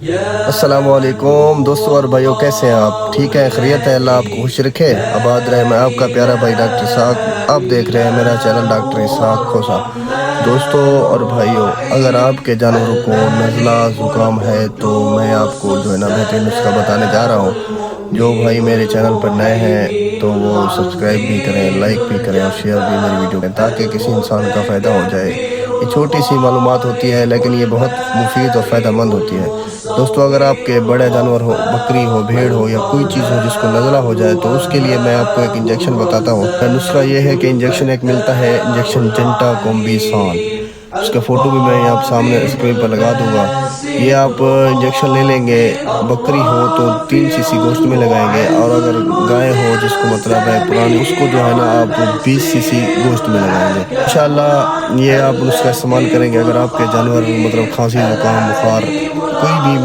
السلام علیکم دوستوں اور بھائیوں، کیسے ہیں آپ؟ ٹھیک ہے، خیریت ہے؟ اللہ آپ کو خوش رکھے، آباد رہے۔ میں آپ کا پیارا بھائی ڈاکٹر اسحاق، آپ دیکھ رہے ہیں میرا چینل ڈاکٹر اسحاق کھوسا۔ دوستوں اور بھائیوں، اگر آپ کے جانوروں کو نزلہ زکام ہے تو میں آپ کو جو ہے نا بہترین نسخہ بتانے جا رہا ہوں۔ جو بھائی میرے چینل پر نئے ہیں تو وہ سبسکرائب بھی کریں، لائک بھی کریں اور شیئر بھی میری ویڈیو میں، تاکہ کسی انسان کا فائدہ ہو جائے۔ یہ چھوٹی سی معلومات ہوتی ہے لیکن یہ بہت مفید اور فائدہ مند ہوتی ہے۔ دوستو، اگر آپ کے بڑے جانور ہو، بکری ہو، بھیڑ ہو یا کوئی چیز ہو جس کو نزلہ ہو جائے، تو اس کے لیے میں آپ کو ایک انجیکشن بتاتا ہوں۔ نسخہ یہ ہے کہ انجیکشن ایک ملتا ہے، انجیکشن جنٹا کومبی سان۔ اس کا فوٹو بھی میں آپ سامنے اسکرین پر لگا دوں گا۔ یہ آپ انجیکشن لے لیں گے۔ بکری ہو تو 3 cc گوشت میں لگائیں گے، اور اگر گائے ہو جس کو مطلب ہے پرانی، اس کو جو ہے نا آپ 20 cc گوشت میں لگائیں گے انشاءاللہ۔ یہ آپ نسخہ استعمال کریں گے اگر آپ کے جانور مطلب کھانسی، زکام، بخار، کوئی بھی